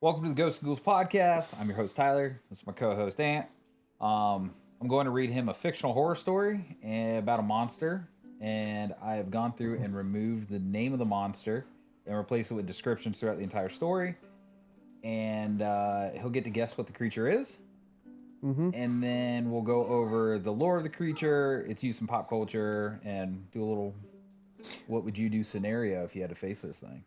Welcome to the Ghosts Ghouls Podcast. I'm your host, Tyler. This is my co-host, Ant. I'm going to read him a fictional horror story about a monster, and I have gone through and removed the name of the monster and replaced it with descriptions throughout the entire story. And he'll get to guess what the creature is. And then we'll go over the lore of the creature, its use in pop culture, and do a little what would you do scenario if you had to face this thing.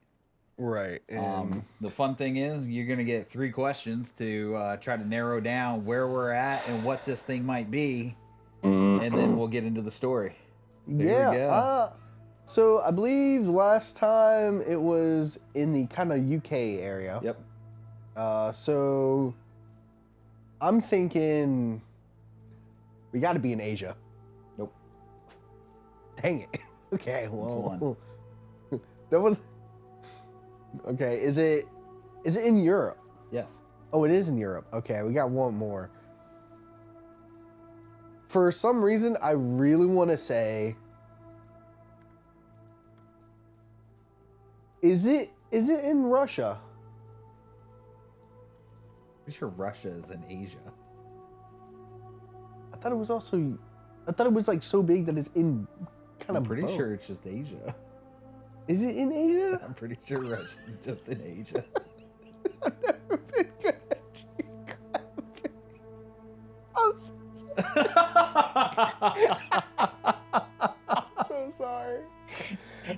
Right. The fun thing is you're going to get 3 questions to try to narrow down where we're at and what this thing might be. And then we'll get into the story. There we go. So I believe last time it was in the kind of UK area. Yep. So I'm thinking we got to be in Asia. Nope. Dang it. Okay. Well, One. that was... Okay, is it in Europe? Yes. Oh, it is in Europe. Okay, we got one more. For some reason, I really want to say, is it in Russia? Pretty sure Russia is in Asia. I thought it was like so big that it's in kind I'm of pretty both. sure it's just Asia. Is it in Asia? I'm pretty sure Russia's just in Asia. I've never been good at geography. I'm so sorry.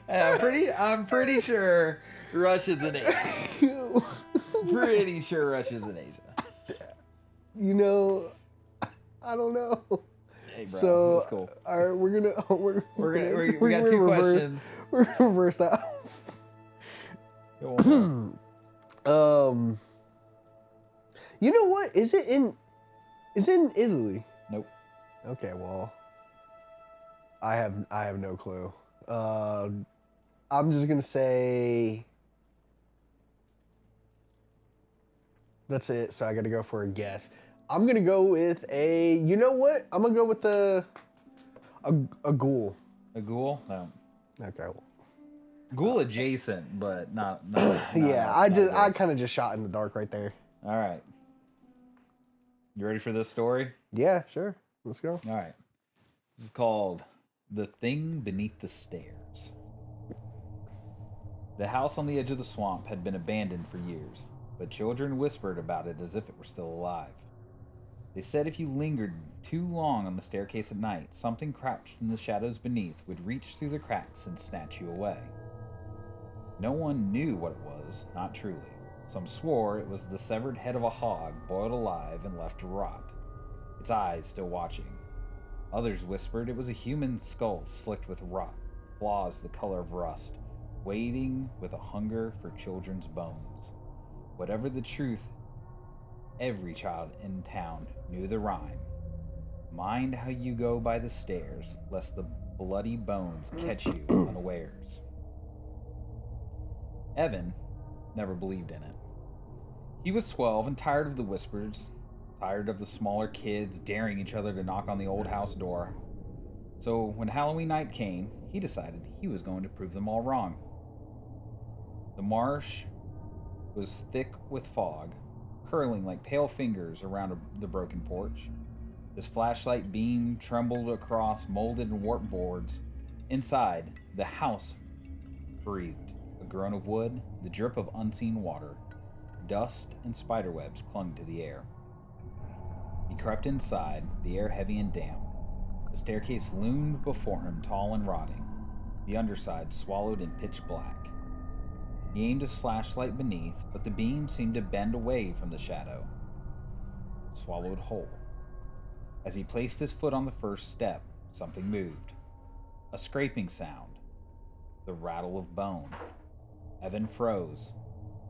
I'm pretty sure Russia's in Asia. Pretty sure Russia's in Asia. You know, I don't know. Hey, bro, So, that's cool. all right, we got 2 questions. We're gonna reverse that. Go on. You know what? Is it in Italy? Nope. Okay, well, I have no clue. I'm just gonna say that's it. So I got to go for a guess. I'm gonna go with a. You know what? I'm gonna go with a ghoul. A ghoul? No. Okay. Well, Ghoul adjacent, but not yeah, I kind of just shot in the dark right there. All right. You ready for this story? Yeah, sure. Let's go. All right. This is called The Thing Beneath the Stairs. The house on the edge of the swamp had been abandoned for years, but children whispered about it as if it were still alive. They said if you lingered too long on the staircase at night, something crouched in the shadows beneath would reach through the cracks and snatch you away. No one knew what it was, not truly. Some swore it was the severed head of a hog boiled alive and left to rot, its eyes still watching. Others whispered it was a human skull slicked with rot, claws the color of rust, waiting with a hunger for children's bones. Whatever the truth, every child in town knew the rhyme. Mind how you go by the stairs, lest the bloody bones catch you unawares. Evan never believed in it. He was 12 and tired of the whispers, tired of the smaller kids daring each other to knock on the old house door. So when Halloween night came, he decided he was going to prove them all wrong. The marsh was thick with fog, curling like pale fingers around the broken porch. His flashlight beam trembled across molded and warped boards. Inside, the house breathed. A groan of wood, the drip of unseen water. Dust and spiderwebs clung to the air. He crept inside, the air heavy and damp. The staircase loomed before him, tall and rotting, the underside swallowed in pitch black. He aimed his flashlight beneath, but the beam seemed to bend away from the shadow, swallowed whole. As he placed his foot on the first step, something moved. A scraping sound, the rattle of bone. Evan froze.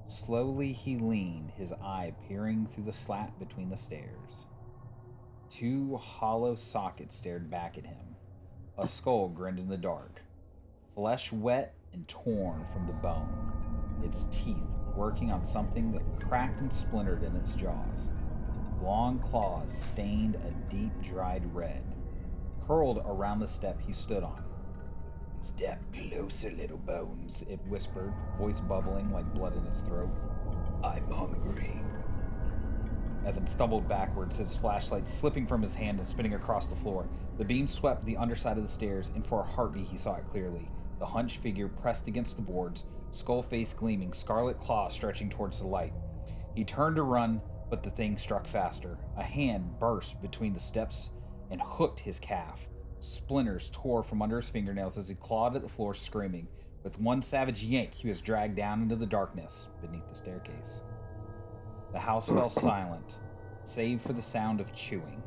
Slowly he leaned, his eye peering through the slat between the stairs. 2 hollow sockets stared back at him. A skull grinned in the dark, flesh wet and torn from the bone, its teeth working on something that cracked and splintered in its jaws. Long claws stained a deep dried red, curled around the step he stood on. "Step closer, little bones," it whispered, voice bubbling like blood in its throat. I'm hungry. Evan stumbled backwards, his flashlight slipping from his hand and spinning across the floor. The beam swept the underside of the stairs, and for a heartbeat he saw it clearly. The hunched figure pressed against the boards, skull face gleaming, scarlet claws stretching towards the light. He turned to run, but the thing struck faster. A hand burst between the steps and hooked his calf. Splinters tore from under his fingernails as he clawed at the floor, screaming. With one savage yank, he was dragged down into the darkness beneath the staircase. The house fell silent, save for the sound of chewing.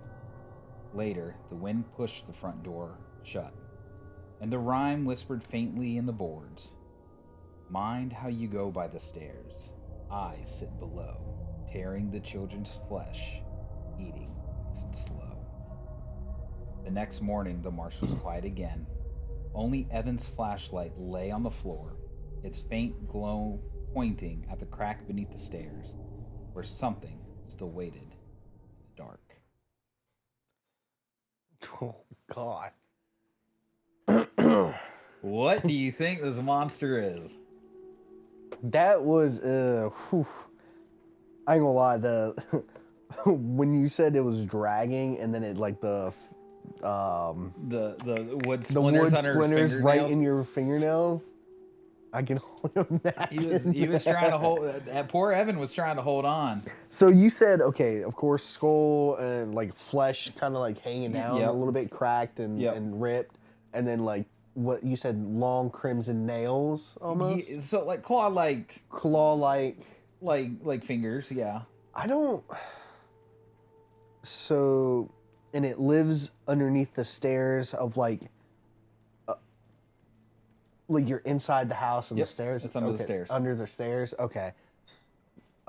Later, the wind pushed the front door shut, and the rhyme whispered faintly in the boards. Mind how you go by the stairs. I sit below, tearing the children's flesh, eating nice and slow. The next morning, the marsh was quiet again. Only Evan's flashlight lay on the floor, its faint glow pointing at the crack beneath the stairs, where something still waited in the dark. Oh, God. What do you think this monster is? That was, whew. I ain't gonna lie, when you said it was dragging and then it, like, the wood splinters under his fingernails. right in your fingernails, I can only imagine. He was trying to hold, poor Evan was trying to hold on. So you said, okay, of course, skull and, like, flesh kind of, like, hanging down a little bit, cracked and ripped, and then, like, what you said, long crimson nails almost. Yeah, so like claw-like fingers, yeah. So, and it lives underneath the stairs of like you're inside the house and the stairs. It's under the stairs. Under the stairs. Okay.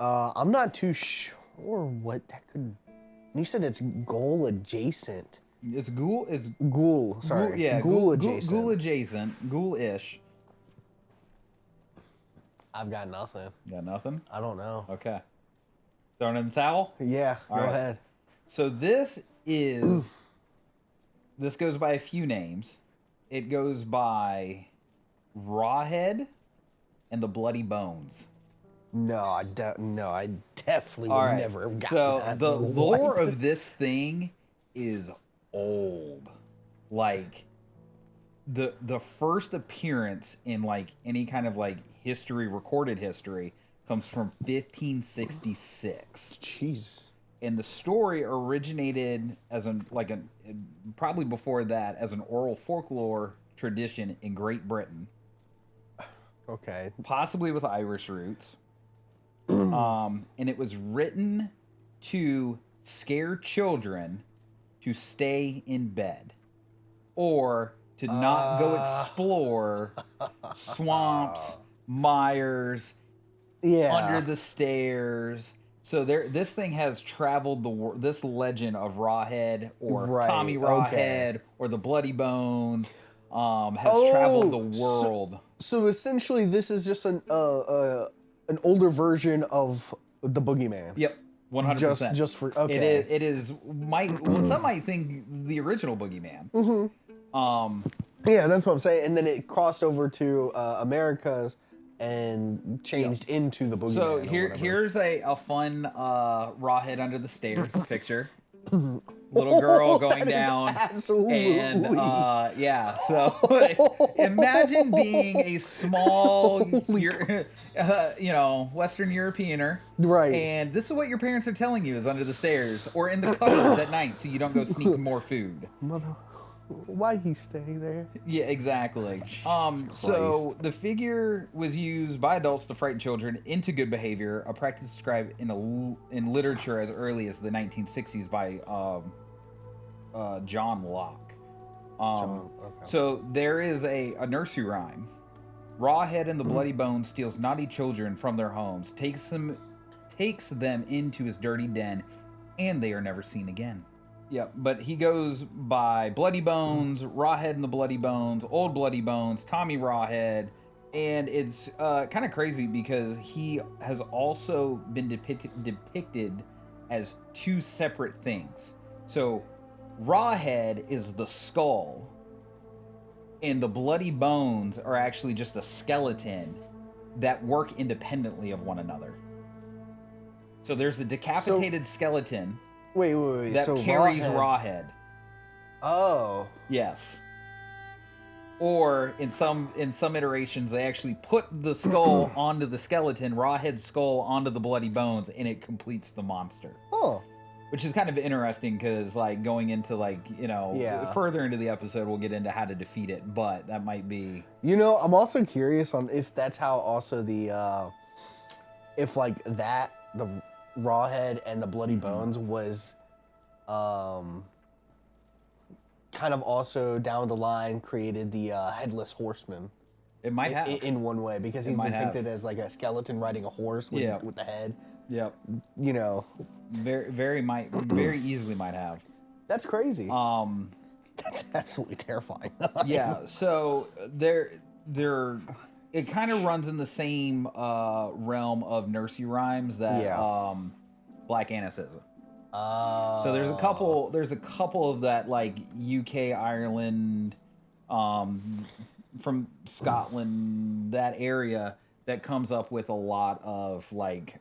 I'm not too sure what that could. You said it's ghoul adjacent. It's ghoul. It's ghoul. Sorry. Ghoul adjacent. Ghoul adjacent. Ghoul-ish. I've got nothing. You got nothing? I don't know. Okay. Throwing in the towel? Yeah. Go ahead. So this goes by a few names. It goes by Rawhead and the Bloody Bones. No, I definitely would never have gotten that. So the lore of this thing is old. Like the first appearance in like any kind of like history, recorded history, comes from 1566. Jeez. And the story originated as probably before that as an oral folklore tradition in Great Britain. Okay. Possibly with Irish roots. And it was written to scare children to stay in bed or to not go explore swamps, mires, under the stairs. So this thing has traveled this legend of Rawhead or Tommy Rawhead or the Bloody Bones has traveled the world. So essentially, this is just an older version of the Boogeyman. Yep, 100%. Just for okay. It is. Some might think the original Boogeyman. Mm-hmm. Yeah, that's what I'm saying. And then it crossed over to Americas and changed into the Boogeyman. So here's a fun Rawhead under the stairs picture. Little girl going down. Absolutely. And so imagine being a small Western Europeaner. Right. And this is what your parents are telling you is under the stairs or in the cupboards at night so you don't go sneak more food. Why he stay there? Yeah, exactly. So the figure was used by adults to frighten children into good behavior, a practice described in literature as early as the 1960s by John Locke. So there is a nursery rhyme. Rawhead and the Bloody Bones steals naughty children from their homes, takes them into his dirty den, and they are never seen again. Yeah, but he goes by Bloody Bones, Rawhead and the Bloody Bones, Old Bloody Bones, Tommy Rawhead, and it's kind of crazy because he has also been depicted as two separate things. So Rawhead is the skull, and the Bloody Bones are actually just a skeleton that work independently of one another. So there's a decapitated skeleton. Wait. That so carries Rawhead. Oh. Yes. Or in some iterations, they actually put the skull onto the skeleton, Rawhead's skull onto the bloody bones, and it completes the monster. Oh. Which is kind of interesting because, like, going into, like, further into the episode, we'll get into how to defeat it, but that might be... I'm also curious on if that's how also the, if, like, the Rawhead and the bloody bones was, kind of also down the line created the Headless Horseman. It might have. In one way, because he's depicted as, like, a skeleton riding a horse with the head. Yep. Very easily might have. That's crazy. That's absolutely terrifying. Yeah. So it kind of runs in the same realm of nursery rhymes that Black Annis is. So there's a couple of that, like, UK, Ireland, from Scotland, that area that comes up with a lot of, like,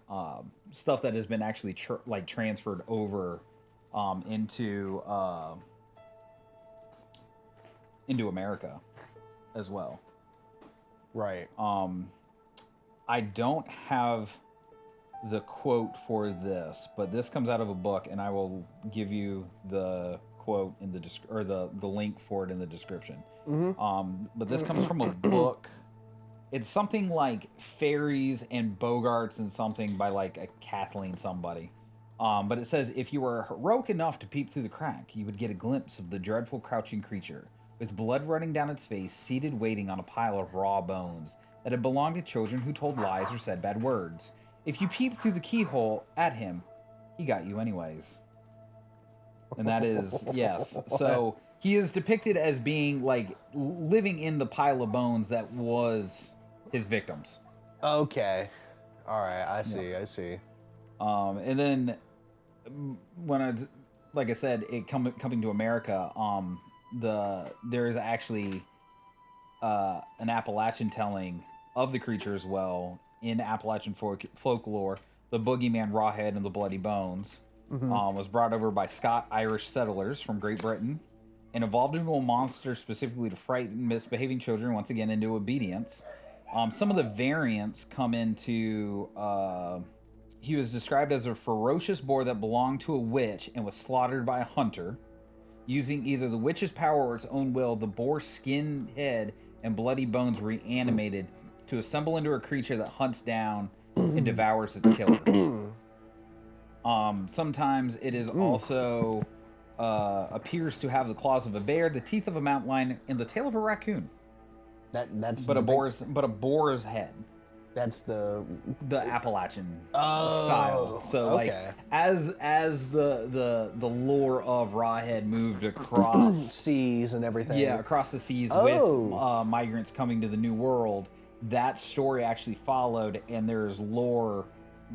stuff that has been actually transferred over into America as well. Right. I don't have the quote for this, but this comes out of a book, and I will give you the quote in the link for it in the description. Mm-hmm. But this comes from a book. It's something like Fairies and Bogarts and something by, like, a Kathleen somebody. But it says, if you were heroic enough to peep through the crack, you would get a glimpse of the dreadful crouching creature, with blood running down its face, seated waiting on a pile of raw bones that had belonged to children who told lies or said bad words. If you peeped through the keyhole at him, he got you anyways. And that is, yes. So he is depicted as being, like, living in the pile of bones that was his victims. Okay. All right. I see. And then when like I said, coming to America, there is actually an Appalachian telling of the creature as well in Appalachian folklore. The Boogeyman, Rawhead, and the Bloody Bones was brought over by Scot-Irish settlers from Great Britain and evolved into a monster specifically to frighten misbehaving children once again into obedience. Some of the variants come into... he was described as a ferocious boar that belonged to a witch and was slaughtered by a hunter. Using either the witch's power or its own will, the boar's skin, head, and bloody bones reanimated to assemble into a creature that hunts down and devours its killer. Sometimes it is also appears to have the claws of a bear, the teeth of a mountain lion, and the tail of a raccoon. But a boar's head. That's the Appalachian style. So like as the lore of Rawhead moved across seas and everything. Yeah, across the seas with migrants coming to the New World, that story actually followed, and there's lore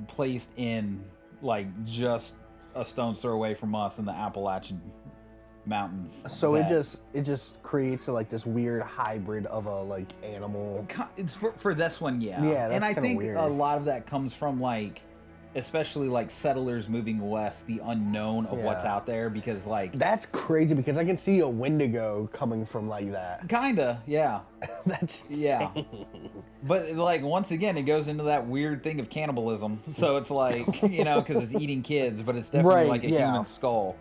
placed in, like, just a stone's throw away from us in the Appalachian mountains. So it just creates like this weird hybrid of a, like, animal. It's for this one, yeah. Yeah, that's and I think weird. A lot of that comes from, like, especially, like, settlers moving west, the unknown of what's out there, because, like, that's crazy, because I can see a Wendigo coming from like that. Kinda, yeah. That's insane. But, like, once again, it goes into that weird thing of cannibalism. So it's like, because it's eating kids, but it's definitely like a human skull.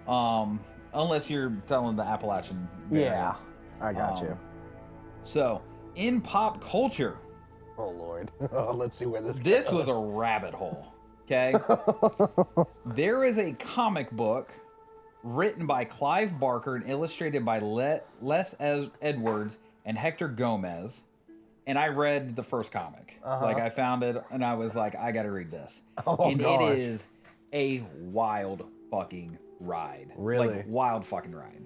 Unless you're telling the Appalachian. Yeah, I got you. So, in pop culture. Oh, Lord. Let's see where this goes. This was a rabbit hole, okay? There is a comic book written by Clive Barker and illustrated by Les Edwards and Hector Gomez. And I read the first comic. Like, I found it, and I was like, I gotta read this. It is a wild fucking ride. Really? Like, wild fucking ride.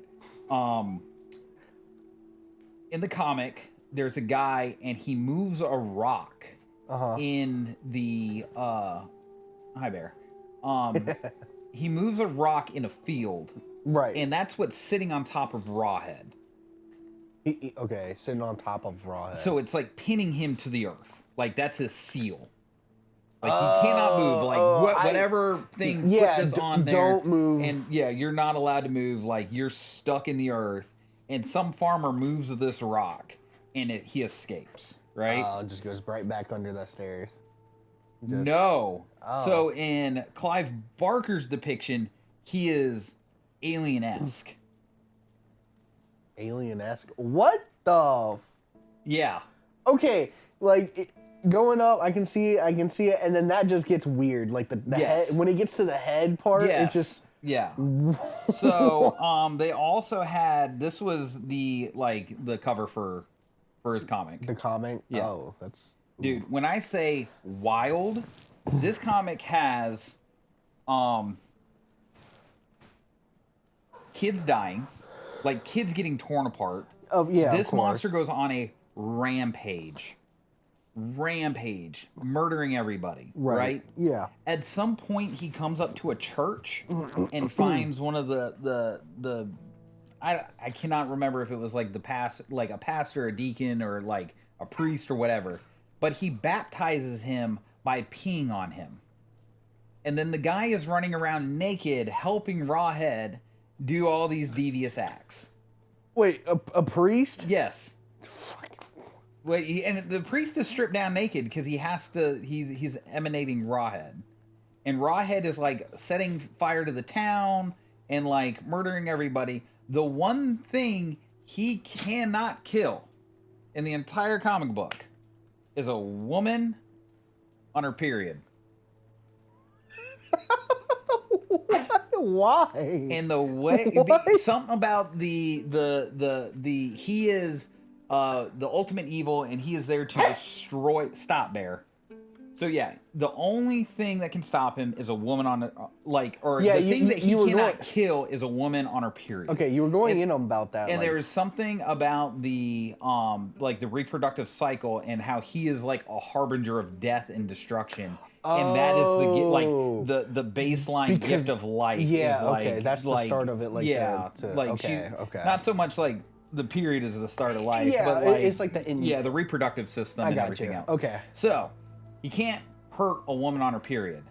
In the comic, there's a guy, and he moves a rock in the hi Bear. He moves a rock in a field. Right. And that's what's sitting on top of Rawhead. Okay, sitting on top of Rawhead. So it's like pinning him to the earth. Like, that's his seal. Like he cannot move. Like whatever thing put this on there. Don't move. And yeah, you're not allowed to move. Like you're stuck in the earth. And some farmer moves this rock, and he escapes. Right? Just goes right back under the stairs. No. So in Clive Barker's depiction, he is alien-esque. Alien-esque? What the? Yeah. Okay, like going up, I can see it, and then that just gets weird. Like the head, when it gets to the head part, it just So they also had, this was the cover for his comic. The comic? Yeah. Oh, that's... Dude, when I say wild, this comic has kids dying, like kids getting torn apart. Oh, yeah, This monster goes on a rampage, murdering everybody, right? Yeah. At some point, he comes up to a church and finds one of the I cannot remember if it was like a pastor, a deacon, or like a priest or whatever, but he baptizes him by peeing on him. And then the guy is running around naked, helping Rawhead do all these devious acts. Wait, a priest? Yes. Wait, and the priest is stripped down naked because he has to. He's emanating Rawhead, and Rawhead is like setting fire to the town and like murdering everybody. The one thing he cannot kill in the entire comic book is a woman on her period. Why? And the way something about the he is the ultimate evil, and he is there to destroy. Stop, Bear. So yeah, the only thing that can stop him is a woman on the thing that he cannot kill is a woman on her period. Okay, you were going in about that. And there is something about the the reproductive cycle and how he is like a harbinger of death and destruction. And that is the baseline gift of life. Yeah, is like, okay, that's the start of it. Okay. Not so much like the period is the start of life, yeah, but like it's like the reproductive system and everything else. Okay, so he can't hurt a woman on her period,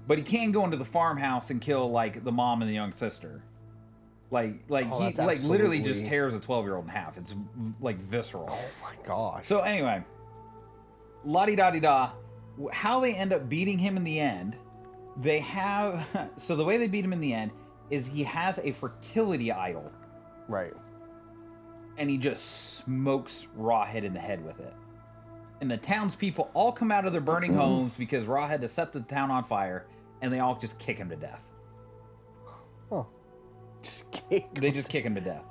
but he can go into the farmhouse and kill like the mom and the young sister. He literally just tears a 12-year-old in half. It's like visceral. Oh my gosh. So anyway, la-di-da-di-da. How they end up beating him in the end, they have... So the way they beat him in the end is he has a fertility idol. Right. And he just smokes Rawhead in the head with it. And the townspeople all come out of their burning homes because Rawhead has set the town on fire, and they all just kick him to death. Huh. They just kick him to death.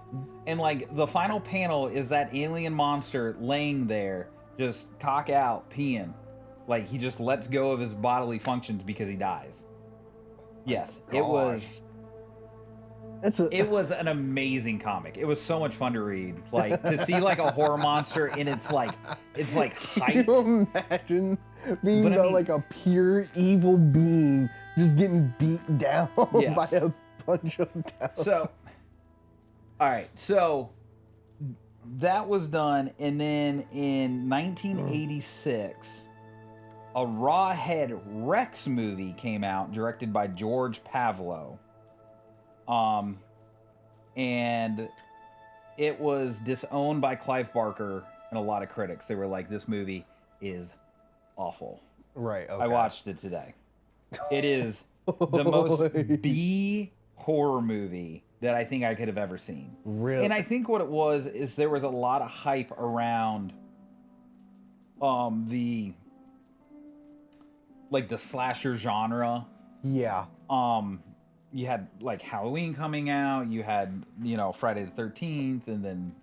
And like the final panel is that alien monster laying there, just cock out, peeing. Like he just lets go of his bodily functions because he dies. Yes, it was an amazing comic. It was so much fun to read. Like to see like a horror monster in its height. Can you imagine being like a pure evil being just getting beat down by a bunch of towns? So, all right, so that was done, and then in 1986, a Rawhead Rex movie came out, directed by George Pavlo. And it was disowned by Clive Barker and a lot of critics. They were like, this movie is awful. Right, okay. I watched it today. It is the most B horror movie that I think I could have ever seen. Really? And I think what it was is there was a lot of hype around the slasher genre. Yeah. You had like Halloween coming out, you had, Friday the 13th, and then,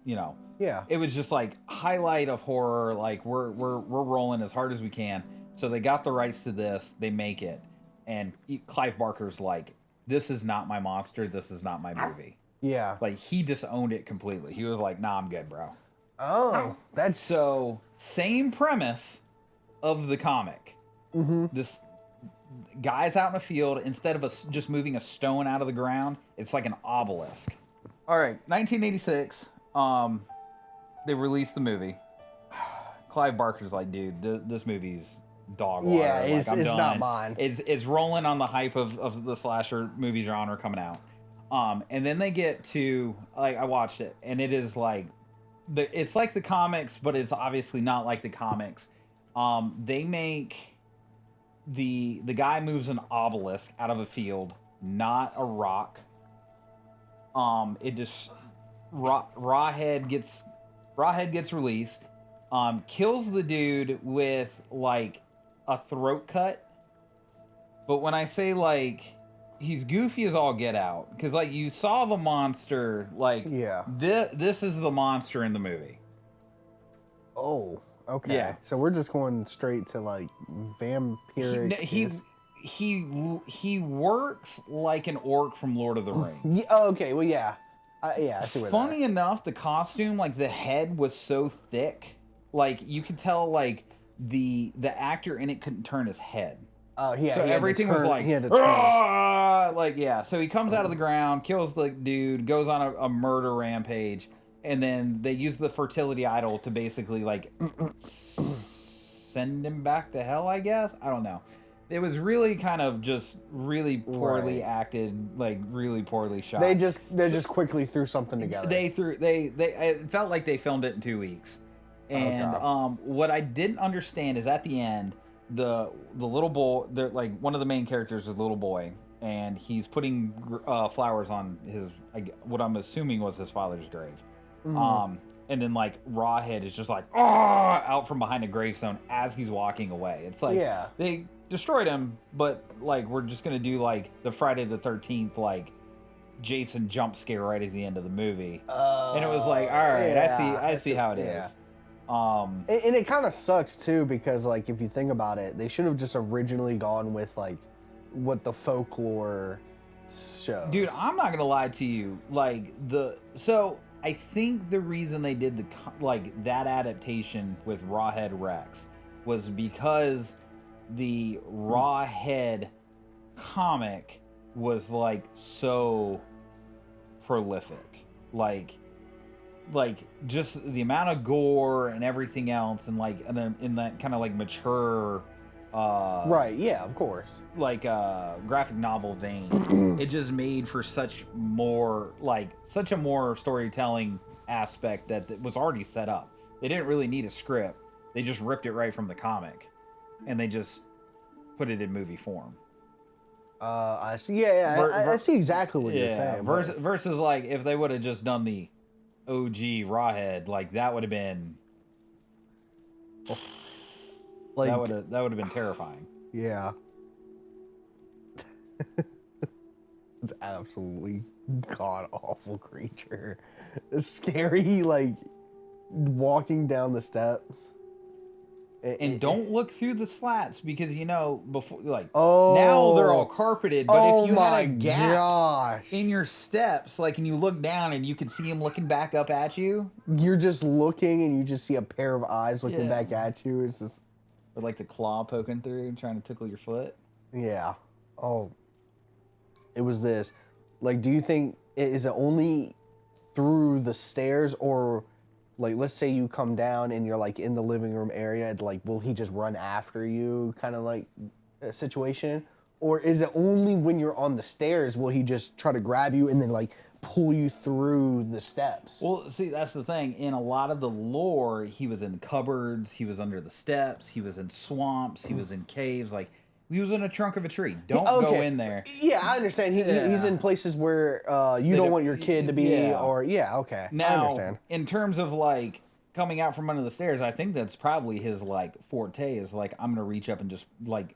yeah, it was just like highlight of horror. Like we're rolling as hard as we can. So they got the rights to this, they make it. And Clive Barker's like, this is not my monster. This is not my movie. Yeah. Like he disowned it completely. He was like, nah, I'm good, bro. Oh, that's so same premise of the comic. Mm-hmm. This guy's out in a field. Instead of just moving a stone out of the ground, it's like an obelisk. All right, 1986. They released the movie. Clive Barker's like, dude, this movie's dog water. Yeah, Like, it's I'm done. not mine. It's rolling on the hype of the slasher movie genre coming out. And then they get to, like, I watched it, and it is like, it's like the comics, but it's obviously not like the comics. They make the guy moves an obelisk out of a field, not a rock. It just Rawhead gets released, kills the dude with like a throat cut. But when I say like he's goofy as all get out, because like you saw the monster, like this is the monster in the movie. Oh, okay. Yeah. So we're just going straight to like vampiric. He works like an orc from Lord of the Rings. Yeah, oh, okay. Well, yeah. I see where Funny enough, the costume, like the head was so thick, like you could tell like the actor in it couldn't turn his head. Oh, yeah. So everything was like, like, yeah. So he comes out of the ground, kills the dude, goes on a murder rampage, and then they use the fertility idol to basically like send him back to hell, I guess. I don't know. It was really kind of just really poorly acted, like really poorly shot. They just quickly threw something together. It felt like they filmed it in 2 weeks. And what I didn't understand is at the end, the little boy, like one of the main characters is a little boy, and he's putting flowers on his, what I'm assuming was his father's grave. Mm-hmm. And then like Rawhead is just like out from behind a gravestone as he's walking away. It's like they destroyed him, but like we're just gonna do like the Friday the 13th like Jason jump scare right at the end of the movie. And it was like, all right, I see how it is. And it kind of sucks too, because like if you think about it, they should have just originally gone with like what the folklore shows. Dude, I'm not gonna lie to you. Like I think the reason they did that adaptation with Rawhead Rex was because the Rawhead comic was like so prolific, like just the amount of gore and everything else, and like in that kind of like mature right, yeah, of course, like graphic novel vein. It just made for such a more storytelling aspect that was already set up. They didn't really need a script. They just ripped it right from the comic and they just put it in movie form. I see. Yeah, I see exactly what you're saying. Versus like if they would have just done the OG Rawhead, like that would have been like that would have been terrifying. Yeah. It's absolutely god awful creature. It's scary, like walking down the steps. And don't look through the slats, because before, like, now they're all carpeted, but if you had a gap in your steps, like, and you look down and you can see him looking back up at you, you're just looking and you just see a pair of eyes looking back at you. It's just, or like the claw poking through and trying to tickle your foot. Yeah. Oh, it was this. Like, do you think is it only through the stairs, or like, let's say you come down and you're like in the living room area, like, will he just run after you, kind of like a situation? Or is it only when you're on the stairs will he just try to grab you and then like pull you through the steps? Well, see, that's the thing. In a lot of the lore, he was in cupboards, he was under the steps, he was in swamps, he was in caves, like he was in a trunk of a tree. Don't go in there. Yeah, I understand. He's in places where you don't want your kid to be, or okay. Now, I understand. In terms of like coming out from under the stairs, I think that's probably his like forte, is like, I'm gonna reach up and just like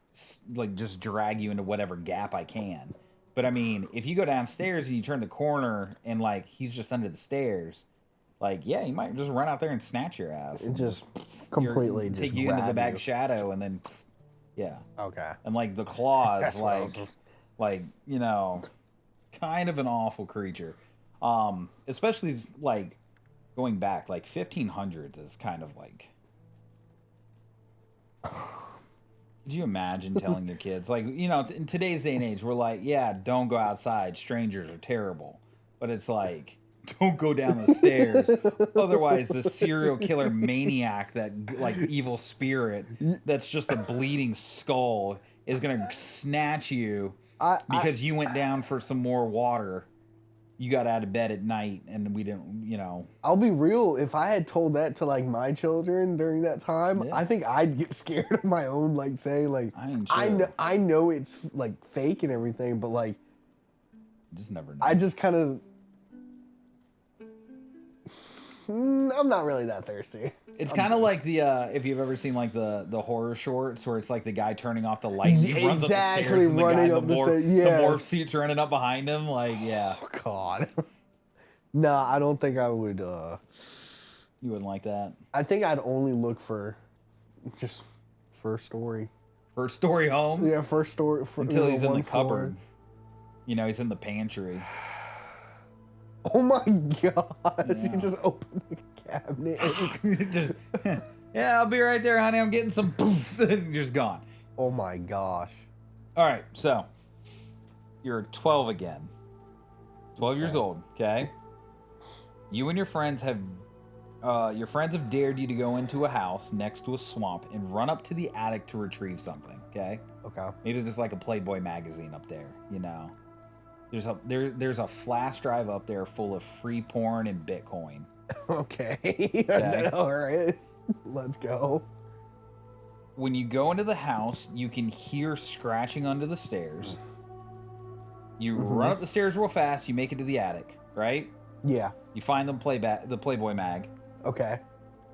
just drag you into whatever gap I can. But I mean, if you go downstairs and you turn the corner and like he's just under the stairs, like, yeah, he might just run out there and snatch your ass. And just completely take you into the back shadow, and then okay. And like the claws, like kind of an awful creature. Especially like going back, like 1500s is kind of like. Could you imagine telling your kids, like, in today's day and age, we're like, yeah, don't go outside, strangers are terrible. But it's like don't go down the stairs. Otherwise, the serial killer maniac, that like evil spirit that's just a bleeding skull, is going to snatch you because you went down for some more water. You got out of bed at night and we didn't, you know. I'll be real. If I had told that to like my children during that time, I think I'd get scared of my own, like saying like, I know it's like fake and everything, but like, just never know. I just kind of, I'm not really that thirsty. It's kind of like the if you've ever seen like the horror shorts where it's like the guy turning off the light, and he runs up the stairs, and running up the stairs. Yeah, the morph suit's running up behind him. Like, yeah. Oh God. Nah, I don't think I would. You wouldn't like that. I think I'd only look for just first story. First story homes. Yeah, first story. Until he's in the cupboard. You know, he's in the pantry. Oh my God! Yeah. You just opened the cabinet. Just, yeah, I'll be right there, honey. I'm getting some poof. And you're just gone. Oh my gosh. All right, so you're 12 again. 12 years old, okay? You and your friends have dared you to go into a house next to a swamp and run up to the attic to retrieve something, okay? Okay. Maybe there's like a Playboy magazine up there, you know. There's a flash drive up there full of free porn and Bitcoin. Okay. All right. Let's go. When you go into the house, you can hear scratching under the stairs. You run up the stairs real fast. You make it to the attic, right? Yeah. You find the Playboy mag. Okay.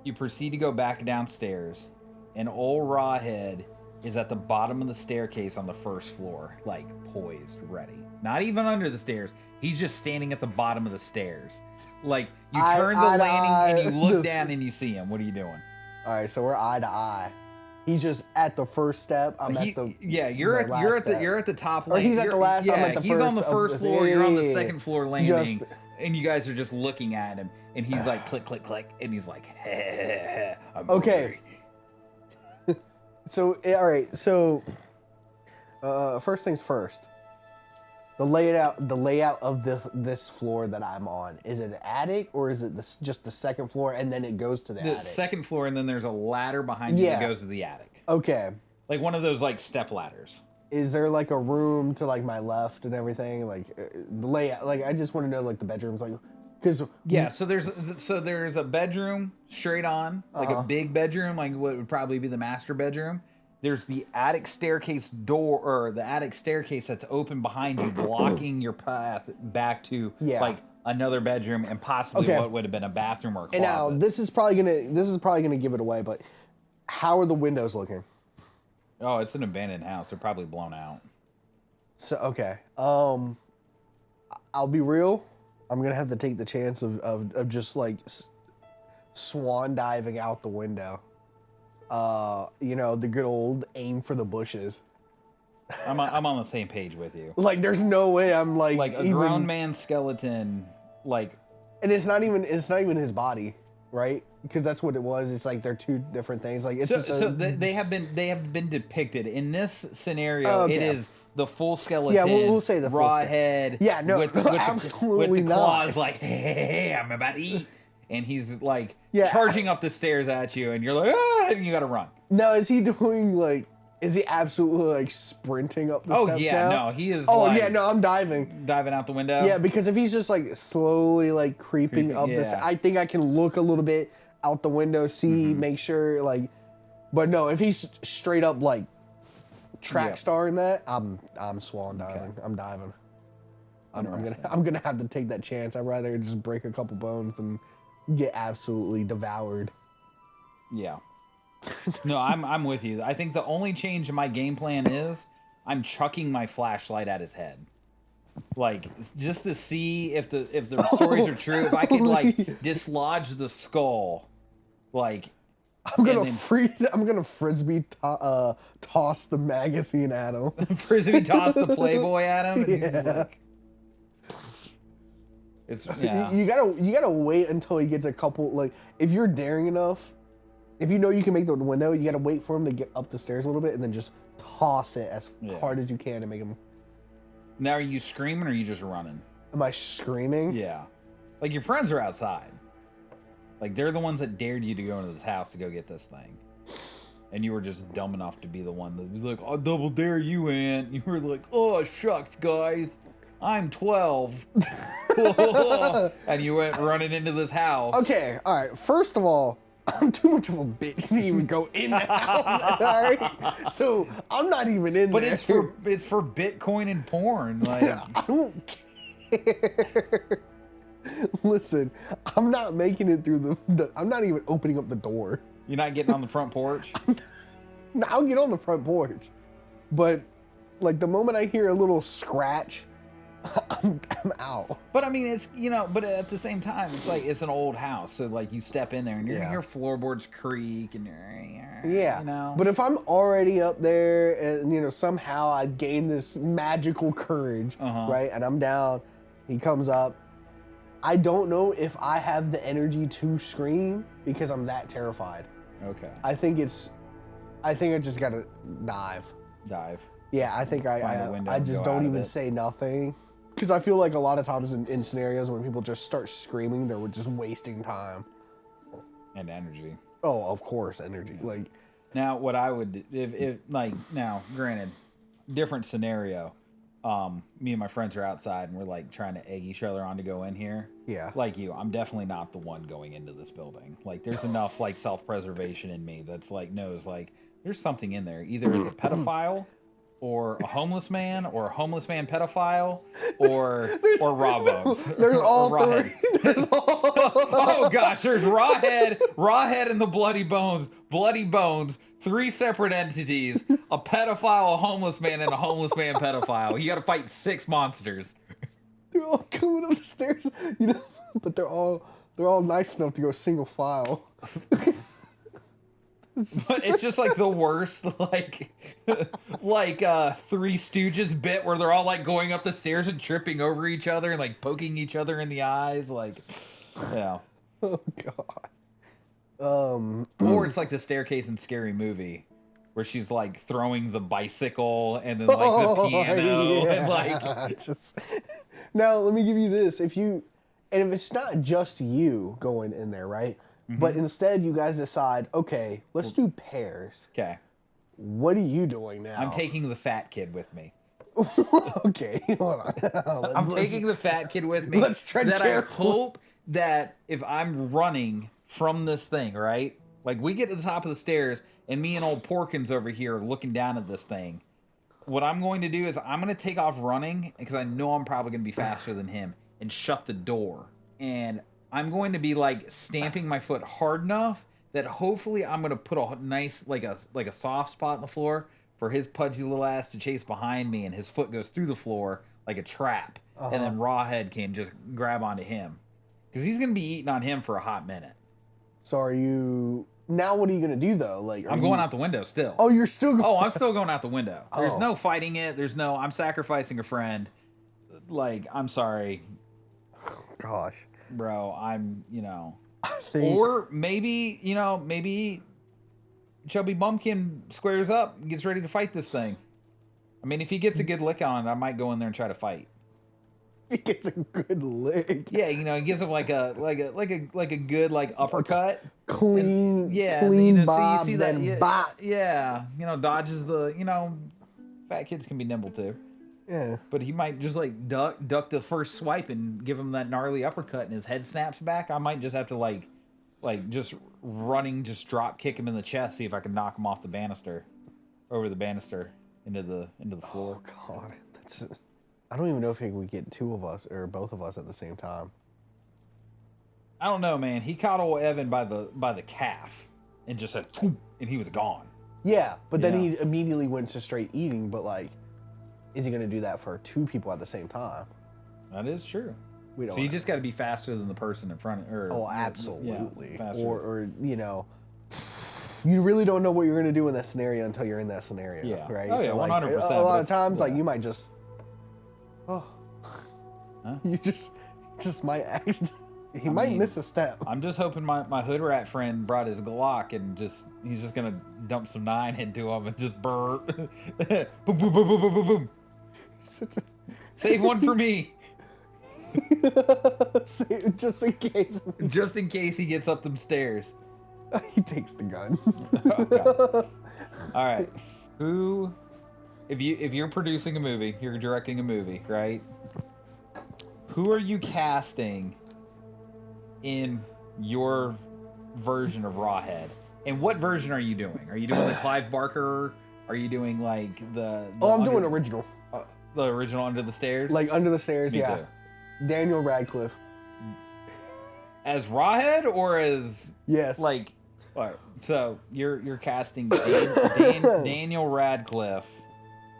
You proceed to go back downstairs. And old Rawhead is at the bottom of the staircase on the first floor, like poised, ready. Not even under the stairs. He's just standing at the bottom of the stairs. Like, you turn the landing and you look down and you see him. What are you doing? All right, so we're eye to eye. He's just at the first step. I'm at the you're at the top. Or he's at the last. I'm at the first. He's on the first floor. You're on the second floor landing, and you guys are just looking at him. And he's like, click, click, click, and he's like, I'm okay. So all right, so first things first. The layout of this floor that I'm on, is it an attic or is it just the second floor and then it goes to the attic? Second floor and then there's a ladder behind you that goes to the attic. Okay. Like one of those like step ladders. Is there like a room to like my left and everything? Like the layout, like I just want to know like the bedrooms, like because so there's a bedroom straight on, like a big bedroom, like what would probably be the master bedroom. There's the attic staircase door, or the attic staircase that's open behind you, blocking your path back to like another bedroom and possibly what would have been a bathroom or a closet. And now this is probably gonna give it away, but how are the windows looking? Oh, it's an abandoned house. They're probably blown out. So okay, I'll be real. I'm gonna have to take the chance of just like swan diving out the window. You know, the good old aim for the bushes. I'm on the same page with you. Like, there's no way I'm like a grown man skeleton, like, and it's not even his body, right? Because that's what it was. It's like they're two different things. Like it's they have been depicted in this scenario. It is the full skeleton. Yeah, we'll say the raw head. Yeah, no, absolutely with the not. claws, like, hey, I'm about to eat. And he's like charging up the stairs at you, and you're like, and you gotta run. Now, is he doing like? Is he absolutely like sprinting up the steps now? Oh yeah, no, he is. Oh yeah, no, I'm diving out the window. Yeah, because if he's just like slowly like creeping up the, I think I can look a little bit out the window, see, make sure like. But no, if he's straight up like track starring that, I'm swan diving. Okay. I'm diving. I'm gonna have to take that chance. I'd rather just break a couple bones than get absolutely devoured. Yeah. No, I'm with you. I think the only change in my game plan is I'm chucking my flashlight at his head. Like, just to see if the stories are true, if I could like dislodge the skull. Like, I'm gonna frisbee toss the magazine at him. Frisbee toss the Playboy at him. And he's just like, it's you gotta wait until he gets a couple, like, if you're daring enough, if you know you can make the window, you gotta wait for him to get up the stairs a little bit and then just toss it as hard as you can to make him. Now, are you screaming or are you just running? Am I screaming? Yeah. Like, your friends are outside. Like, they're the ones that dared you to go into this house to go get this thing. And you were just dumb enough to be the one that was like, I'll double dare you, Aunt. You were like, oh, shucks, guys. I'm 12. And you went running into this house. Okay, all right. First of all, I'm too much of a bitch to even go in the house. All right, so I'm not even in but there. But it's for Bitcoin and porn. Like, I don't care. Listen, I'm not making it through I'm not even opening up the door. You're not getting on the front porch? No, I'll get on the front porch. But, like, the moment I hear a little scratch, I'm out. But, I mean, it's, but at the same time, it's like, it's an old house. So, like, you step in there and you're going to hear floorboards creak and Yeah. But if I'm already up there and, somehow I gain this magical courage, right, and I'm down, he comes up, I don't know if I have the energy to scream because I'm that terrified. Okay. I think I just gotta dive. Dive. Yeah, I think I just don't even say nothing. Because I feel like a lot of times in scenarios when people just start screaming, they're just wasting time. And energy. Oh, of course, energy. Like, now, what I would, if now, granted, different scenario. Me and my friends are outside and we're like trying to egg each other on to go in here. Yeah. Like you, I'm definitely not the one going into this building. Like, there's enough like self-preservation in me that's like knows like there's something in there. Either it's a pedophile, or a homeless man pedophile, or raw bones. There's all Rawhead. three. There's all. Oh gosh, there's Rawhead, and the Bloody Bones. 3 separate entities: a pedophile, a homeless man, and a homeless man pedophile. You got to fight 6 monsters. They're all coming up the stairs, but they're all nice enough to go single file. But it's just like the worst, like Three Stooges bit where they're all like going up the stairs and tripping over each other and like poking each other in the eyes, like, yeah. Oh God. Or it's like the staircase in Scary Movie, where she's like throwing the bicycle and then like the piano and like. Now let me give you this: if it's not just you going in there, right? But instead you guys decide, okay, let's do pairs. Okay. What are you doing now? I'm taking the fat kid with me. Okay, hold on. I'm taking the fat kid with me. Let's tread that careful. I hope that if I'm running from this thing, right? Like, we get to the top of the stairs, and me and old Porkins over here are looking down at this thing. What I'm going to do is I'm going to take off running, because I know I'm probably going to be faster than him, and shut the door. And I'm going to be, like, stamping my foot hard enough that hopefully I'm going to put a nice, like a soft spot in the floor for his pudgy little ass to chase behind me, and his foot goes through the floor like a trap. And then Rawhead can just grab onto him. Because he's going to be eating on him for a hot minute. So are you... Now what are you going to do, though? Like, I'm going out the window still. Oh, you're still going... Oh, I'm still going out the window. There's Oh. no fighting it. I'm sacrificing a friend. Like, I'm sorry, Gosh. bro. I think... Or maybe Chubby Bumpkin squares up and gets ready to fight this thing. I mean, if he gets a good lick on it, I might go in there and try to fight. He gets a good lick. Yeah, he gives him like a good like uppercut. Clean, Yeah, clean so bob, you see that, then bop. yeah, dodges the, fat kids can be nimble too. Yeah. But he might just like duck the first swipe and give him that gnarly uppercut and his head snaps back. I might just have to like just drop kick him in the chest, see if I can knock him off the banister, over the banister into the floor. Oh God, I don't even know if he would get 2 of us or both of us at the same time. I don't know, man. He caught old Evan by the calf and just said, "Poof," and he was gone. Yeah, but then Yeah. he immediately went to straight eating. But like, is he going to do that for 2 people at the same time? That is true. We don't. So you just got to be faster than the person in front. Oh, absolutely. Yeah, faster. Or you really don't know what you're going to do in that scenario until you're in that scenario. Yeah. Right. Oh, yeah, so, like, 100%, a lot but of times, like yeah. you might just. Oh. Huh? You just might act. He might miss a step. I'm just hoping my hood rat friend brought his Glock and he's just gonna dump some 9 into him and just burr. Boom, boom, boom, boom, boom, boom, boom. Save one for me. Just in case. Just in case he gets up them stairs. He takes the gun. Okay. All right. Who, if you're producing a movie, you're directing a movie, right? Who are you casting in your version of Rawhead? And what version are you doing? Are you doing the Clive Barker? Are you doing like the I'm doing original. The original Under the Stairs? Like Under the Stairs, Me yeah. too. Daniel Radcliffe. As Rawhead or as Yes. like, all right, so you're casting Daniel Radcliffe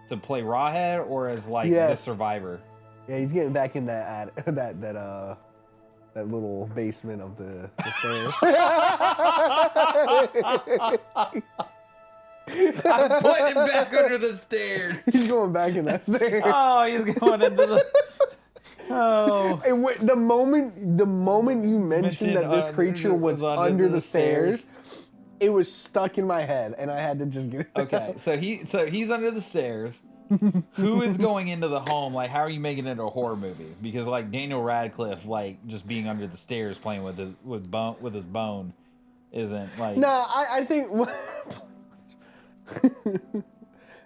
to play Rawhead or as like the survivor? Yeah, he's getting back in that that little basement of the stairs. I'm putting him back under the stairs. He's going back in that stairs. Oh, he's going into the. Oh. And the moment you mentioned that this creature was under the stairs, it was stuck in my head, and I had to just get it. Okay, so he's under the stairs. Who is going into the home? Like, how are you making it a horror movie? Because like Daniel Radcliffe, like just being under the stairs playing with his bone, isn't like. Nah, I think.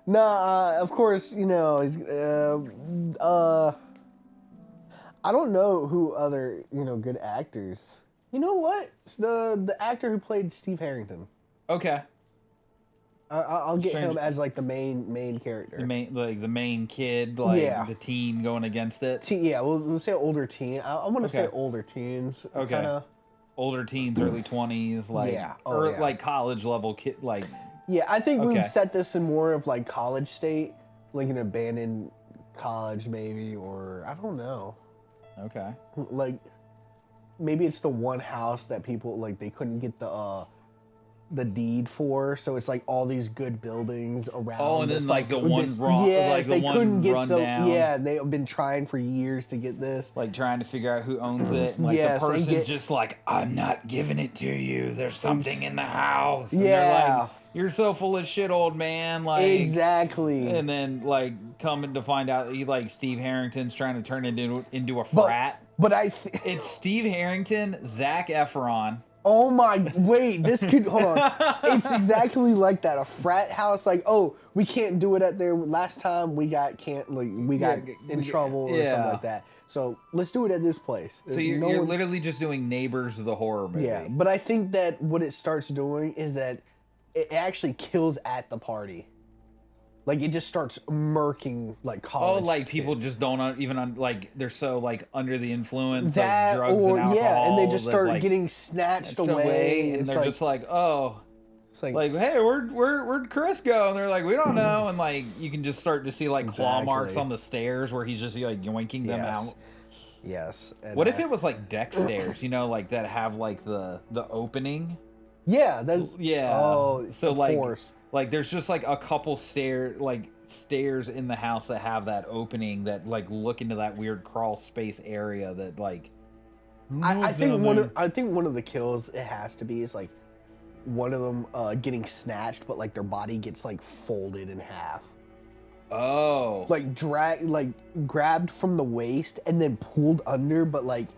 Nah, of course, you know, I don't know who other, good actors. You know what? It's the actor who played Steve Harrington. Okay. I'll get him as like the main character. The main kid, like the teen going against it. Yeah, we'll say older teen. I want to say older teens. Okay. Kinda. Older teens, early 20s, like like college level kid, like. Yeah, I think we would set this in more of like college state, like an abandoned college maybe, or I don't know. Okay. Like maybe it's the one house that people like they couldn't get the deed for, so it's like all these good buildings around. Oh, and then like the one they couldn't get rundown. Yeah, they've been trying for years to get this. Like trying to figure out who owns it, and like the person's just like, I'm not giving it to you. There's something in the house. And they're like, you're so full of shit, old man. Like exactly. And then like coming to find out, Steve Harrington's trying to turn it into a frat. But it's Steve Harrington, Zac Efron. Oh my, wait, this could, hold on. It's exactly like that. A frat house, like, oh, we can't do it at there. Last time we got in trouble or something like that. So let's do it at this place. So you're literally just doing Neighbors, the horror movie. Yeah, but I think that what it starts doing is that it actually kills at the party. Like it just starts murking like college. Oh, like people just don't even like they're so like under the influence of drugs or, and alcohol. Yeah, and they just start getting snatched away. And they're just like, oh, it's like hey, where'd Chris go? And they're like, we don't know. And like you can just start to see like claw marks on the stairs where he's just like yoinking them out. Yes. And, what if it was like deck stairs? Like that have like the opening. Yeah, that's Oh, so of like. Course. Like there's just like a couple stairs in the house that have that opening that like look into that weird crawl space area that like. I think one of the kills it has to be is like one of them getting snatched, but like their body gets like folded in half. Oh. Like grabbed from the waist and then pulled under, but like,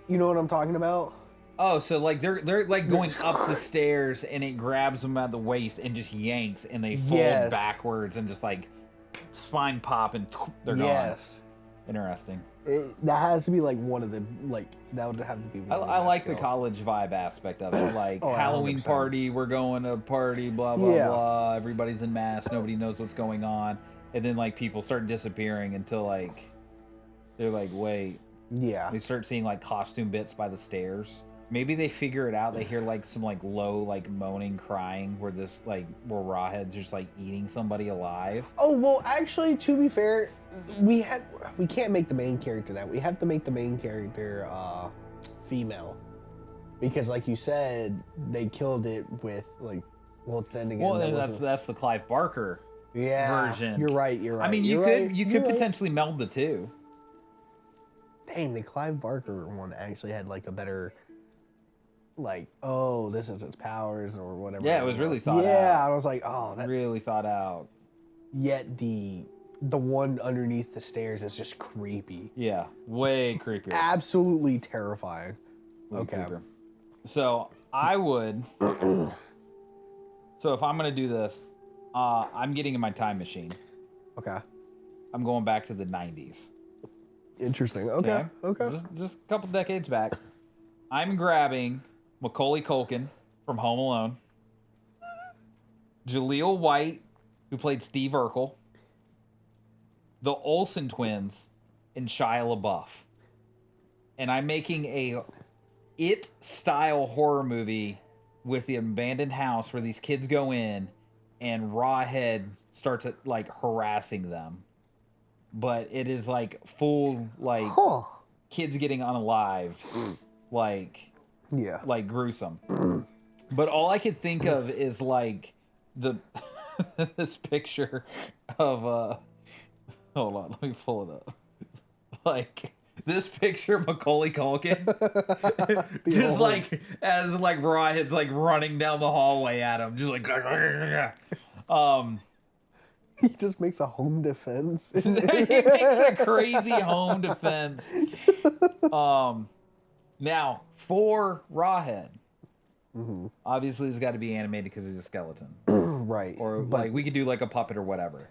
you know what I'm talking about? Oh, so like they're like going up the stairs and it grabs them at the waist and just yanks and they fold backwards and just like spine pop and they're gone. Interesting. That has to be like one of the that would have to be. I like the college vibe aspect of it, like Halloween 100%. Party. We're going to party, blah blah blah. Everybody's in masks. Nobody knows what's going on, and then like people start disappearing until like they're like, wait. Yeah. They start seeing like costume bits by the stairs. Maybe they figure it out. They hear like some like low like moaning, crying, where Rawhead's just like eating somebody alive. Oh well, actually, to be fair, we can't make the main character that. We have to make the main character female, because like you said, they killed it with like. Well, then again, that's the Clive Barker version. You're right. I mean, you could potentially meld the two. Dang, the Clive Barker one actually had like a better. Like, oh, this is its powers or whatever. Yeah, it was really thought out. Yeah, I was like, oh, that's really thought out. Yet the the one underneath the stairs is just creepy. Yeah, way creepier. Absolutely terrifying. Way Okay. creepier. So I would. So if I'm gonna do this, I'm getting in my time machine. Okay. I'm going back to the 90s. Interesting. Okay. Just a couple decades back. I'm grabbing Macaulay Culkin from Home Alone, Jaleel White, who played Steve Urkel, the Olsen twins, and Shia LaBeouf. And I'm making a It-style horror movie with the abandoned house where these kids go in and Rawhead starts like harassing them. But it is like full like kids getting unalived, like gruesome. But all I could think of is like the this picture of hold on, let me pull it up. Like this picture of Macaulay Culkin, just like as like Rawhead's like running down the hallway at him, just like he just makes a home defense. He makes a crazy home defense. Now for Rawhead, obviously it's got to be animated because he's a skeleton, right? Or like we could do like a puppet or whatever.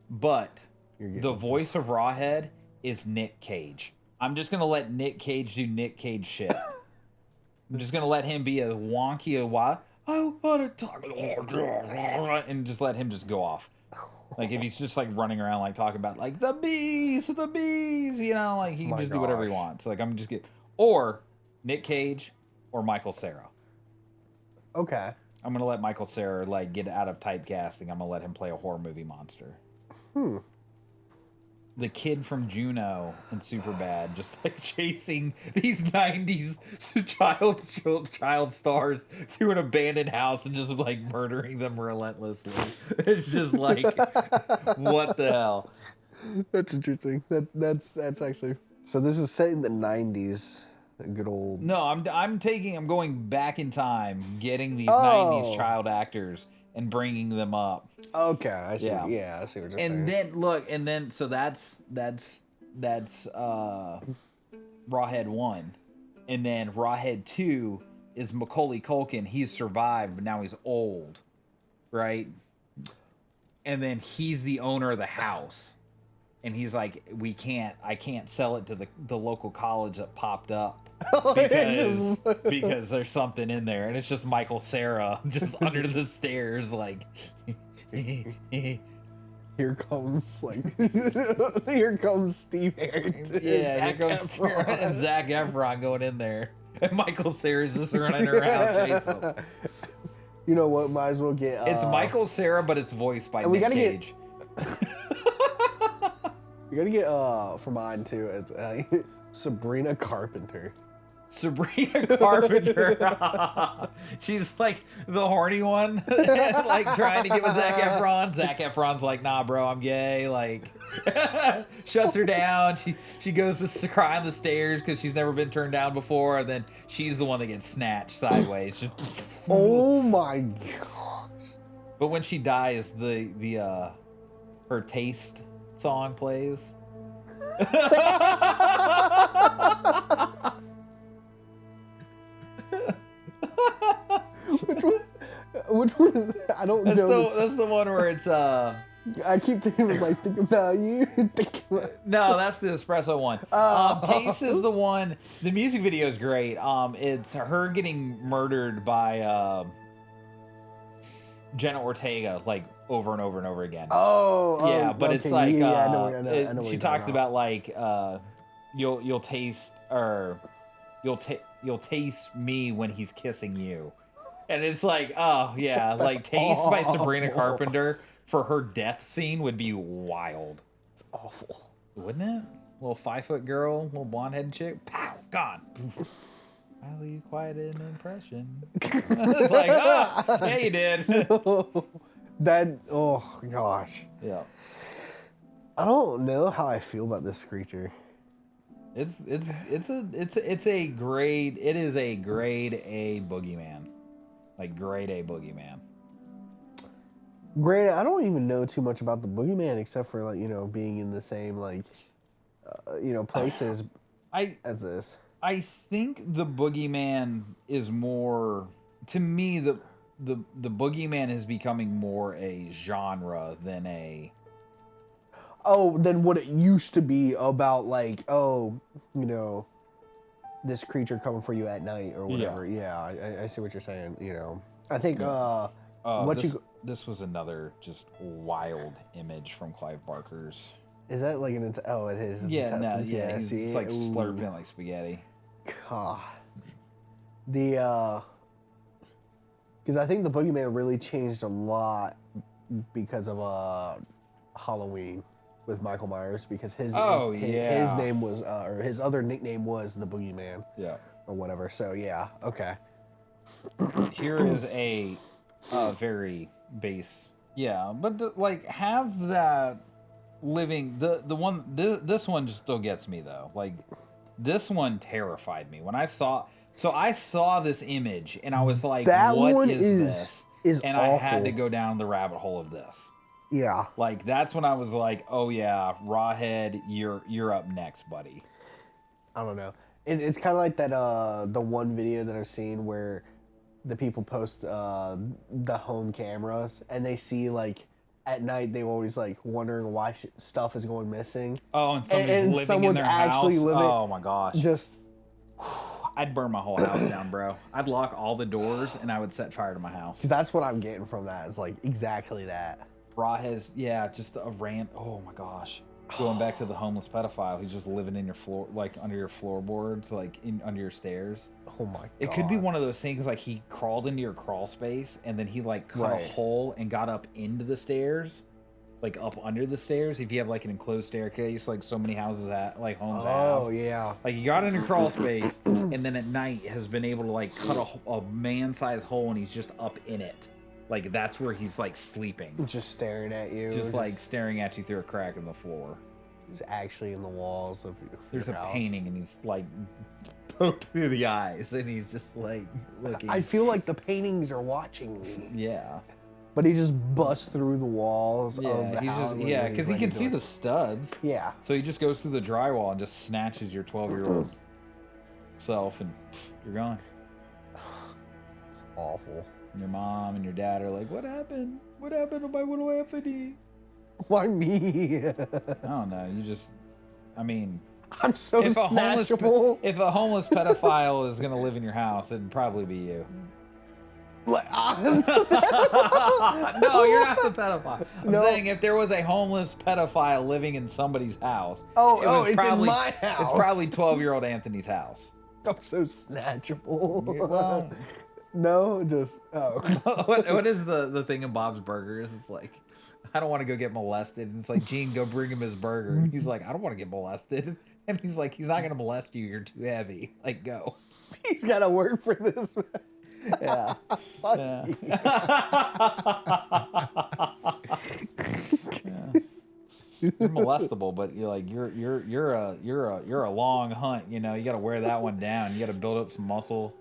But the voice of Rawhead is Nick Cage. I'm just gonna let Nick Cage do Nick Cage shit. I'm just gonna let him be a wonky, I want to talk, and just let him just go off. Like if he's just like running around like talking about like the bees, you know, like he can just do whatever he wants. Like I'm just or Nick Cage or Michael Cera. Okay. I'm gonna let Michael Cera like get out of typecasting. I'm gonna let him play a horror movie monster. The kid from Juno and Superbad, just like chasing these 90s child stars through an abandoned house and just like murdering them relentlessly. It's just like, what the hell? That's interesting. That's actually. So this is set in the 90s. A good old. No, I'm going back in time, getting these 90s child actors and bringing them up. Okay, I see. Yeah, I see what you're saying. And then look, so that's Rawhead 1, and then Rawhead 2 is Macaulay Culkin. He's survived, but now he's old, right? And then he's the owner of the house, and he's like, I can't sell it to the local college that popped up. Because there's something in there, and it's just Michael Cera just under the stairs, like here comes Steve Harrington. Yeah, here comes Zac Efron going in there, and Michael Cera's just running around chasing him. You know what? Might as well get. It's Michael Cera, but it's voiced by Nick Cage. We gotta get for mine too as Sabrina Carpenter. Sabrina Carpenter. She's like the horny one, like trying to get with Zac Efron. Zac Efron's like, nah, bro, I'm gay. Like, shuts her down. She goes to cry on the stairs because she's never been turned down before. And then she's the one that gets snatched sideways. Just, oh my gosh! But when she dies, the her Taste song plays. Which one? I don't know. That's the one where it's I keep thinking it was like think about you. No, that's the espresso one. Taste is the one. The music video is great. It's her getting murdered by Jenna Ortega like over and over and over again. Yeah, but okay. It's like I know she talks about like you'll taste or you'll taste me when he's kissing you. And it's like, oh, yeah, that's like Taste by Sabrina Carpenter for her death scene would be wild. It's awful. Wouldn't it? Little 5-foot girl, little blonde-headed chick, pow, gone. I leave quite an impression. It's like, oh, yeah, you did. Oh, gosh. Yeah. I don't know how I feel about this creature. It is a grade A boogeyman. Like grade A boogeyman. Granted, I don't even know too much about the Boogeyman except for, like, you know, being in the same, like, you know, places I as this. I think the boogeyman is more, to me, the boogeyman is becoming more a genre than a. Oh, than what it used to be about, like, oh, you know, this creature coming for you at night or whatever. Yeah, I see what you're saying. You know, I think This was another just wild image from Clive Barker's. Is that like an oh it is Yeah, no, intestines. yeah, he's see, just like slurping it like spaghetti. God. The because I think the Boogeyman really changed a lot because of Halloween with Michael Myers, because his name was or his other nickname was the Boogeyman. Yeah. Or whatever. So yeah, okay. Here is a very base. Yeah, but like have that living the one this one just still gets me though. Like this one terrified me when I saw. So I saw this image and I was like, that "What is this?" And awful. I had to go down the rabbit hole of this. Yeah. Like that's when I was like, "Oh yeah, Rawhead, you're up next, buddy." I don't know. It's kind of like that the one video that I've seen where the people post the home cameras and they see, like, at night they always like wondering why stuff is going missing. Oh, and somebody's living in their actually house. living. Oh my gosh! Just I'd burn my whole house down, bro. I'd lock all the doors and I would set fire to my house. because that's what I'm getting from that. Is like exactly that. Rawhead's, yeah, just a rant. Oh my gosh. Going back to the homeless pedophile, he's just living in your floor, like under your floorboards, like under your stairs. Oh my god. It could be one of those things like he crawled into your crawl space and then he like cut a hole and got up into the stairs, like up under the stairs. If you have like an enclosed staircase, like so many houses at like homes have. Oh yeah. Like he got in your crawl space and then at night has been able to like cut a man-sized hole and he's just up in it. Like that's where he's like sleeping. Just staring at you. Just like staring at you through a crack in the floor. He's actually in the walls of your There's a house. painting and he's like poked through the eyes and he's just like looking. I feel like the paintings are watching me. Yeah. But he just busts through the walls of the he's house. just because he can see the studs. Yeah. So he just goes through the drywall and just snatches your 12-year-old self and you're gone. It's awful. And your mom and your dad are like, "What happened? What happened to my little Anthony?" Why me? I don't know. You just, I mean, I'm so snatchable. If a homeless pedophile is gonna live in your house, it'd probably be you. Like, No, you're not the pedophile. I'm saying if there was a homeless pedophile living in somebody's house. It's probably, in my house. It's probably 12-year-old Anthony's house. I'm so snatchable. Well, no, just what is the thing in Bob's Burgers? It's like, I don't want to go get molested. And it's like, Gene, go bring him his burger. And he's like, I don't want to get molested. And he's like, he's not going to molest you. You're too heavy. Like, go. He's got to work for this. Yeah. Yeah. You're molestable, but you're a long hunt. You know, you got to wear that one down. You got to build up some muscle.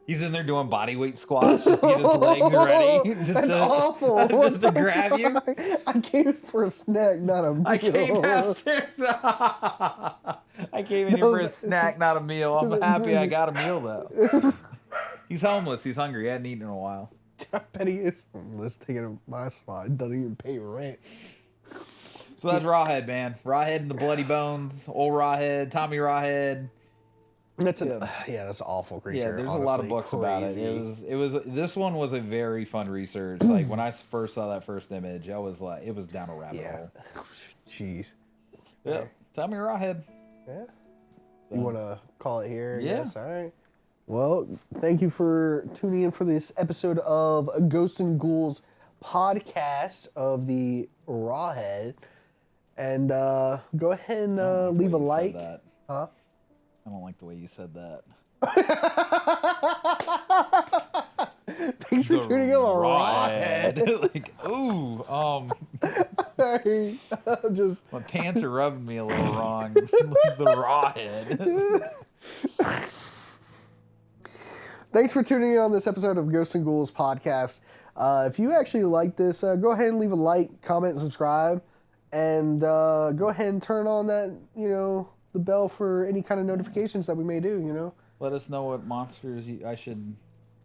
He's in there doing body weight squats just to get his legs ready. That's awful. Just to grab you. I came for a snack, not a meal. I came downstairs. I came in here for a snack, not a meal. I'm happy I got a meal though. He's homeless. He's hungry. He hadn't eaten in a while. I bet he is homeless, taking my spot. He doesn't even pay rent. So that's Rawhead, man. Rawhead and the Bloody Bones. Old Rawhead. Tommy Rawhead. That's that's an awful creature. Yeah, there's honestly, a lot of books about it. It was this one was a very fun research. Like when I first saw that first image, I was like, it was down a rabbit hole. Jeez. Yeah. Tommy Rawhead. Yeah. So, you want to call it here? Yeah. Yes. All right. Well, thank you for tuning in for this episode of Ghosts and Ghouls Podcast of the Rawhead. And go ahead and leave a like. Huh? I don't like the way you said that. Thanks for tuning in on Rawhead. Like, ooh, just my pants are rubbing me a little wrong. The Rawhead. Thanks for tuning in on this episode of Ghosts and Ghouls Podcast. If you actually like this, go ahead and leave a like, comment, and subscribe. And go ahead and turn on that, the bell for any kind of notifications that we may do. Let us know what monsters I should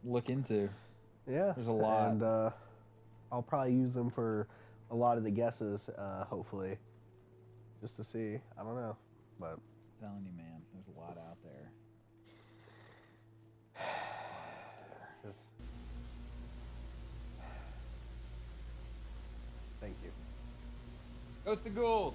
look into. Yeah. There's a lot. And I'll probably use them for a lot of the guesses, hopefully. Just to see. I don't know. But I'm telling you, man, there's a lot out there. just thank you. Ghosts Ghouls.